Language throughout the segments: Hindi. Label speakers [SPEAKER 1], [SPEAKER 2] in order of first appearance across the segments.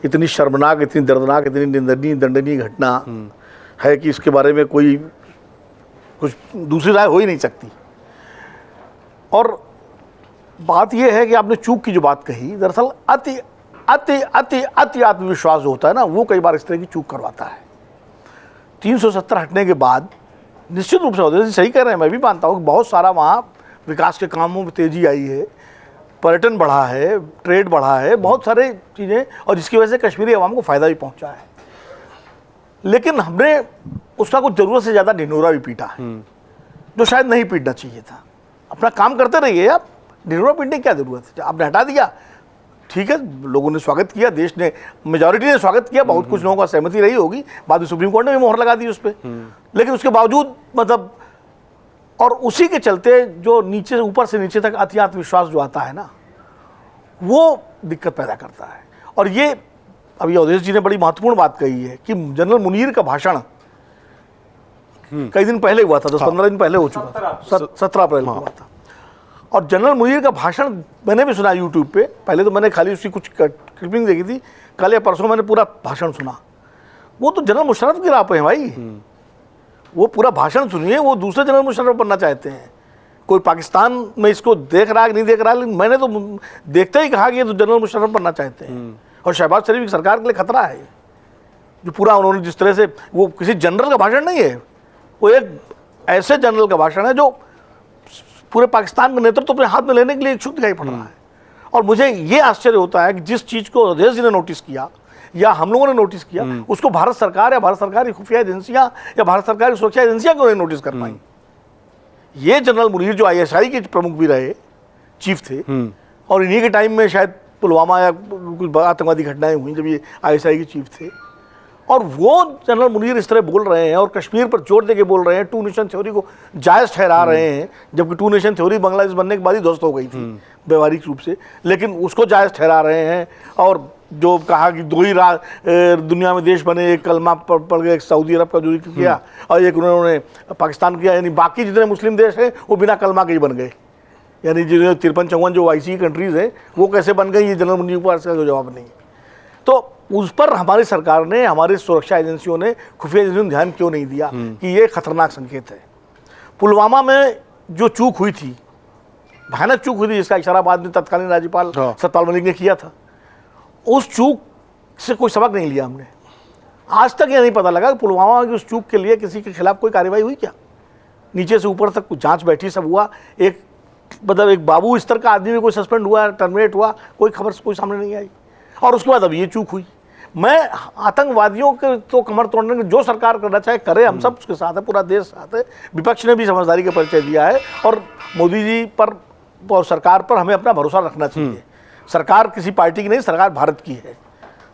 [SPEAKER 1] इतनी शर्मनाक, इतनी दर्दनाक, इतनी निंदनीय दंडनीय घटना है कि इसके बारे में कोई कुछ दूसरी राय हो ही नहीं सकती। और बात यह है कि आपने चूक की जो बात कही, दरअसल अति अति अति अति आत्मविश्वास जो होता है ना, वो कई बार इस तरह की चूक करवाता है। 370 हटने के बाद निश्चित रूप से होता है, सही कह रहे हैं, मैं भी मानता हूँ कि बहुत सारा वहाँ विकास के कामों में तेजी आई है, पर्यटन बढ़ा है, ट्रेड बढ़ा है, बहुत सारे चीज़ें, और जिसकी वजह से कश्मीरी अवाम को फ़ायदा भी पहुँचा है। लेकिन हमने उसका कुछ ज़रूरत से ज़्यादा ढिंढोरा भी पीटा है, जो शायद नहीं पीटना चाहिए था। अपना काम करते रहिए, आप ढिंढोरा पीटने की क्या ज़रूरत है? आपने हटा दिया, ठीक है, लोगों ने स्वागत किया, देश ने, मेजॉरिटी ने स्वागत किया, बहुत कुछ लोगों का सहमति रही होगी, बाद में सुप्रीम कोर्ट ने भी मोहर लगा दी उस पर। लेकिन उसके बावजूद मतलब, और उसी के चलते जो नीचे से ऊपर से नीचे तक अति आत्मविश्वास जो आता है ना, वो दिक्कत पैदा करता है। और ये अभी अवधेश जी ने बड़ी महत्वपूर्ण बात कही है कि जनरल मुनीर का भाषण कई दिन पहले हुआ था, 10-15 दिन पहले हो चुका था, 17 अप्रैल को हुआ था। और जनरल मुनीर का भाषण मैंने भी सुना यूट्यूब पे। पहले तो मैंने खाली उसकी कुछ क्लिपिंग देखी थी, कल या परसों मैंने पूरा भाषण सुना। वो तो जनरल मुशर्रफ की राह पे हैं भाई, वो पूरा भाषण सुनिए, वो दूसरे जनरल मुशर्रफ बनना चाहते हैं। कोई पाकिस्तान में इसको देख रहा है कि नहीं देख रहा है, लेकिन मैंने तो देखते ही कहा कि ये तो जनरल मुशर्रफ बनना चाहते हैं। और शहबाज शरीफ की सरकार के लिए खतरा है, जो पूरा उन्होंने जिस तरह से, वो किसी जनरल का भाषण नहीं है, वो एक ऐसे जनरल का भाषण है जो पूरे पाकिस्तान का नेतृत्व अपने हाथ में लेने के लिए इच्छुक दिखाई पड़ रहा है। और मुझे ये आश्चर्य होता है कि जिस चीज़ को अवधेश जी ने नोटिस किया या हम लोगों ने नोटिस किया, उसको भारत सरकार या भारत सरकार की खुफिया एजेंसियां या भारत सरकार की सुरक्षा एजेंसियां क्यों नहीं नोटिस कर पाई? ये जनरल मुनीर जो ISI के प्रमुख भी रहे, चीफ थे, और इन्हीं के टाइम में शायद पुलवामा या कुछ आतंकवादी घटनाएं हुई जब ये ISI के चीफ थे, और वो जनरल मुनीर इस तरह बोल रहे हैं और कश्मीर पर जोर देके बोल रहे हैं, 2 नेशन थ्योरी को जायज़ ठहरा रहे हैं, जबकि 2 नेशन थ्योरी बांग्लादेश बनने के बाद ही ध्वस्त हो गई थी व्यवहारिक रूप से, लेकिन उसको जायज़ ठहरा रहे हैं। और जो कहा कि 2 ही दुनिया में देश बने, एक कलमा पड़ गए, एक सऊदी अरब का जिक्र किया और एक उन्होंने पाकिस्तान किया, यानी बाकी जितने मुस्लिम देश हैं वो बिना कलमा के ही बन गए। यानी जो 53-54 जो IC कंट्रीज़ हैं वो कैसे बन गई, ये जनरल मुनीर के पास का जवाब नहीं है। तो उस पर हमारी सरकार ने, हमारी सुरक्षा एजेंसियों ने, खुफिया एजेंसियों ने ध्यान क्यों नहीं दिया कि ये खतरनाक संकेत है? पुलवामा में जो चूक हुई थी, भयानक चूक हुई थी, जिसका इशारा बाद में तत्कालीन राज्यपाल सत्यपाल मलिक ने किया था, उस चूक से कोई सबक नहीं लिया हमने। आज तक ये नहीं पता लगा कि पुलवामा की उस चूक के लिए किसी के खिलाफ कोई कार्रवाई हुई क्या? नीचे से ऊपर तक जांच बैठी, सब हुआ, एक मतलब एक बाबू स्तर का आदमी भी कोई सस्पेंड हुआ, टर्मिनेट हुआ, कोई खबर कोई सामने नहीं आई। और उसके बाद अब ये चूक हुई। मैं आतंकवादियों के तो कमर तोड़ने की जो सरकार करना चाहे करे, हम सब उसके साथ है, पूरा देश साथ है। विपक्ष ने भी समझदारी का परिचय दिया है, और मोदी जी पर और सरकार पर हमें अपना भरोसा रखना चाहिए। सरकार किसी पार्टी की नहीं, सरकार भारत की है,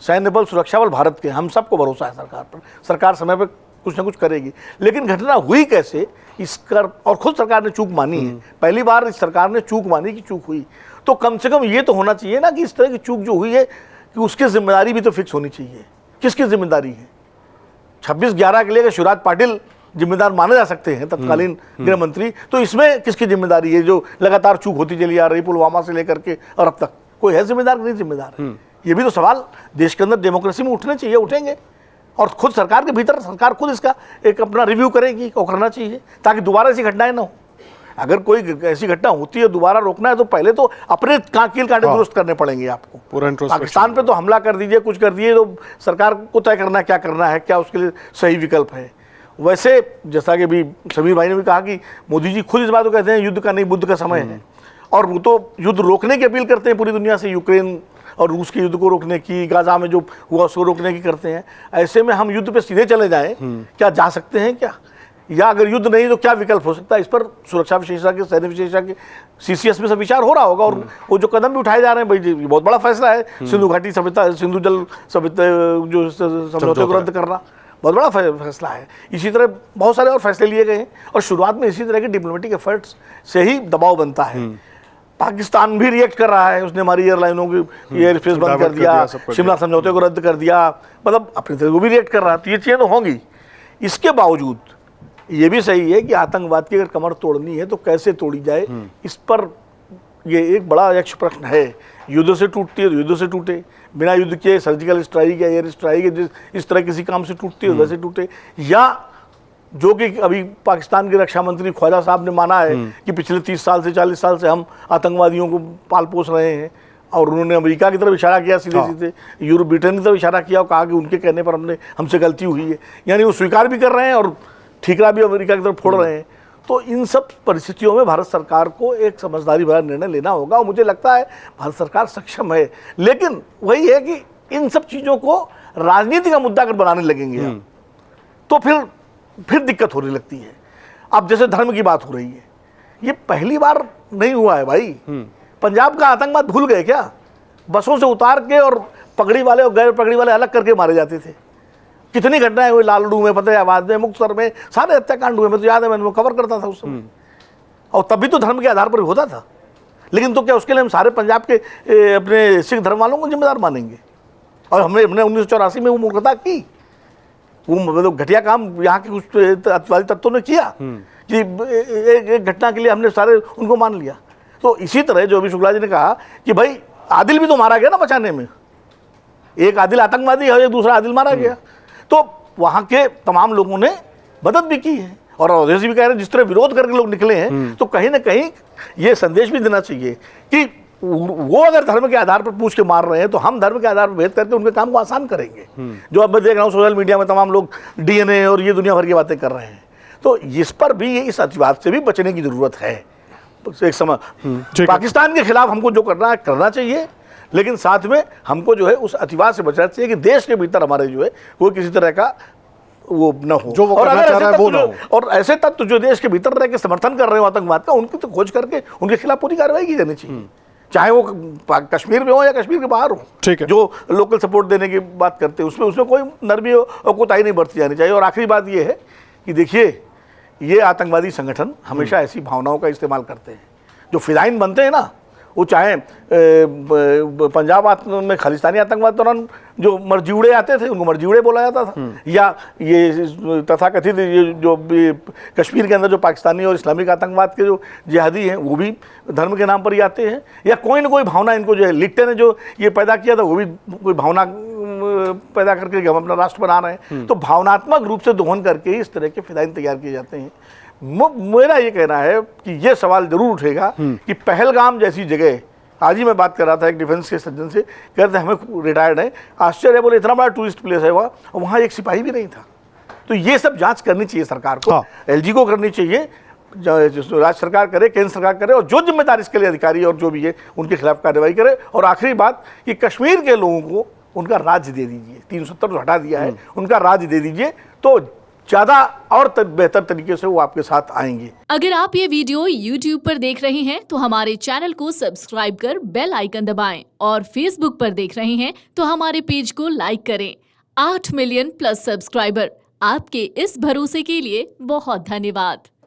[SPEAKER 1] सैन्य बल सुरक्षा बल भारत के, हम सबको भरोसा है सरकार पर। सरकार समय पर कुछ ना कुछ करेगी। लेकिन घटना हुई कैसे इसका, और खुद सरकार ने चूक मानी है, पहली बार इस सरकार ने चूक मानी कि चूक हुई, तो कम से कम ये तो होना चाहिए ना कि इस तरह की चूक जो हुई है कि उसकी जिम्मेदारी भी तो फिक्स होनी चाहिए। किसकी जिम्मेदारी है? 26/11 के लिए अगर शिवराज पाटिल जिम्मेदार माने जा सकते हैं, तत्कालीन गृह मंत्री, तो इसमें किसकी जिम्मेदारी है जो लगातार चूक होती चली आ रही पुलवामा से लेकर के और अब तक? कोई है जिम्मेदार, नहीं जिम्मेदार है? ये भी तो सवाल देश के अंदर डेमोक्रेसी में उठने चाहिए, उठेंगे। और खुद सरकार के भीतर सरकार खुद इसका एक अपना रिव्यू करेगी और करना चाहिए, ताकि दोबारा ऐसी घटनाएं ना हो। अगर कोई ऐसी घटना होती है दोबारा रोकना है, तो पहले तो अपने कील कांटे दुरुस्त करने पड़ेंगे आपको। पाकिस्तान पे तो हमला कर दीजिए, कुछ कर दिए, तो सरकार को तय करना है क्या करना है, क्या उसके लिए सही विकल्प है। वैसे जैसा कि भी समीर भाई ने भी कहा कि मोदी जी खुद इस बात को कहते हैं युद्ध का नहीं बुद्ध का समय है, और वो तो युद्ध रोकने की अपील करते हैं पूरी दुनिया से, यूक्रेन और रूस के युद्ध को रोकने की, गाजा में जो हुआ उसको रोकने की करते हैं। ऐसे में हम युद्ध पे सीधे चले जाएं, क्या जा सकते हैं क्या? या अगर युद्ध नहीं तो क्या विकल्प हो सकता है? इस पर सुरक्षा विशेषज्ञ, सैन्य विशेषज्ञ, CCS में सब विचार हो रहा होगा। और वो जो कदम भी उठाए जा रहे हैं, भाई ये बहुत बड़ा फैसला है, सिंधु घाटी सभ्यता, सिंधु जल सभ्यता जो समझौते को रद्द करना बहुत बड़ा फैसला है। इसी तरह बहुत सारे और फैसले लिए गए हैं, और शुरुआत में इसी तरह के डिप्लोमेटिक एफर्ट्स से ही दबाव बनता है। पाकिस्तान भी रिएक्ट कर रहा है, उसने हमारी एयरलाइनों की एयर स्पेस बंद कर दिया, शिमला समझौते को रद्द कर दिया, मतलब अपनी तरह वो भी रिएक्ट कर रहा है। तो ये चीज़ें तो होंगी। इसके बावजूद ये भी सही है कि आतंकवाद की अगर कमर तोड़नी है तो कैसे तोड़ी जाए, इस पर ये एक बड़ा यक्ष प्रश्न है। युद्ध से टूटती है तो युद्ध से टूटे, बिना युद्ध के सर्जिकल स्ट्राइक या एयर स्ट्राइक इस तरह किसी काम से टूटती हो वैसे टूटे, या जो कि अभी पाकिस्तान के रक्षा मंत्री ख्वाजा साहब ने माना है कि पिछले 30 साल से 40 साल से हम आतंकवादियों को पाल पोस रहे हैं, और उन्होंने अमेरिका की तरफ इशारा किया सीधे सीधे, यूरोप ब्रिटेन की तरफ इशारा किया और कहा कि उनके कहने पर हमसे गलती हुई है, यानी वो स्वीकार भी कर रहे हैं और ठीकरा भी अमेरिका की तरफ फोड़ रहे हैं। तो इन सब परिस्थितियों में भारत सरकार को एक समझदारी भरा निर्णय लेना होगा, और मुझे लगता है भारत सरकार सक्षम है। लेकिन वही है कि इन सब चीज़ों को राजनीति का मुद्दा अगर बनाने लगेंगे तो फिर दिक्कत होने लगती है। अब जैसे धर्म की बात हो रही है, ये पहली बार नहीं हुआ है भाई। पंजाब का आतंकवाद भूल गए क्या? बसों से उतार के और पगड़ी वाले और गैर पगड़ी वाले अलग करके मारे जाते थे। कितनी घटनाएं हुई लालडू में, फतेहाबाद में, मुक्तसर में, सारे हत्याकांड हुए। मैं तो याद है, मैंने वो कवर करता था उस समय, और तब भी तो धर्म के आधार पर होता था। लेकिन तो क्या उसके लिए हम सारे पंजाब के अपने सिख धर्म वालों को जिम्मेदार मानेंगे? और हमने 1984 में वो मूर्खता की, वो मतलब घटिया काम यहाँ के कुछ अतिवादी तत्वों ने किया कि एक घटना के लिए हमने सारे उनको मान लिया। तो इसी तरह जो अभी शुक्ला जी ने कहा कि भाई आदिल भी तो मारा गया ना बचाने में, एक आदिल आतंकवादी है, एक दूसरा आदिल मारा गया। तो वहाँ के तमाम लोगों ने मदद भी की है, और अवधेश भी कह रहे हैं जिस तरह विरोध करके लोग निकले हैं, तो कहीं ना कहीं ये संदेश भी देना चाहिए कि वो अगर धर्म के आधार पर पूछ के मार रहे हैं तो हम धर्म के आधार पर भेद करके उनके काम को आसान करेंगे। जो अब मैं देख रहा हूँ सोशल मीडिया में तमाम लोग डीएनए और ये दुनिया भर की बातें कर रहे हैं, तो इस पर भी इस अतिवाद से भी बचने की जरूरत है। एक समय पाकिस्तान के खिलाफ हमको जो करना चाहिए, लेकिन साथ में हमको जो है उस अतिवाद से बचना चाहिए कि देश के भीतर हमारे जो है कोई किसी तरह का वो न हो,
[SPEAKER 2] जो वो करना चाह रहा है वो ना हो।
[SPEAKER 1] और ऐसे तत्व जो देश के भीतर रह के समर्थन कर रहे हो आतंकवाद का, उनकी तो खोज करके उनके खिलाफ पूरी कार्रवाई की जानी चाहिए, चाहे वो कश्मीर में हो या कश्मीर के बाहर हो।
[SPEAKER 2] ठीक है,
[SPEAKER 1] जो लोकल सपोर्ट देने की बात करते हैं उसमें कोई नरमी और कोताही नहीं बरती जानी चाहिए। और आखिरी बात ये है कि देखिए, ये आतंकवादी संगठन हमेशा ऐसी भावनाओं का इस्तेमाल करते हैं। जो फिदाइन बनते हैं ना, वो चाहे पंजाब में खालिस्तानी आतंकवाद दौरान जो मरजीउड़े आते थे उनको मरजीउड़े बोला जाता था, या ये तथाकथित ये जो कश्मीर के अंदर जो पाकिस्तानी और इस्लामिक आतंकवाद के जो जिहादी हैं वो भी धर्म के नाम पर ही आते हैं, या कोई ना कोई भावना इनको जो है लिट्टे ने जो ये पैदा किया था वो भी कोई भावना पैदा करके हम अपना राष्ट्र बना रहे हैं। तो भावनात्मक रूप से दोहन करके इस तरह के फिदाइन तैयार किए जाते हैं। मेरा ये कहना है कि ये सवाल जरूर उठेगा कि पहलगाम जैसी जगह, आज ही मैं बात कर रहा था एक डिफेंस के सज्जन से, कहते हैं हमें रिटायर्ड है, आश्चर्य बोले इतना बड़ा टूरिस्ट प्लेस है वहाँ एक सिपाही भी नहीं था। तो ये सब जांच करनी चाहिए सरकार को, एलजी को करनी चाहिए, राज्य सरकार करे, केंद्र सरकार करे, और जो जिम्मेदार इसके लिए अधिकारी और जो भी है उनके खिलाफ कार्रवाई करे। और आखिरी बात कि कश्मीर के लोगों को उनका राज्य दे दीजिए, 370 तो हटा दिया है, उनका राज्य दे दीजिए, तो ज्यादा और बेहतर तरीके से वो आपके साथ आएंगे।
[SPEAKER 3] अगर आप ये वीडियो YouTube पर देख रहे हैं तो हमारे चैनल को सब्सक्राइब कर बेल आइकन दबाएं, और Facebook पर देख रहे हैं तो हमारे पेज को लाइक करें। 8 मिलियन प्लस सब्सक्राइबर, आपके इस भरोसे के लिए बहुत धन्यवाद।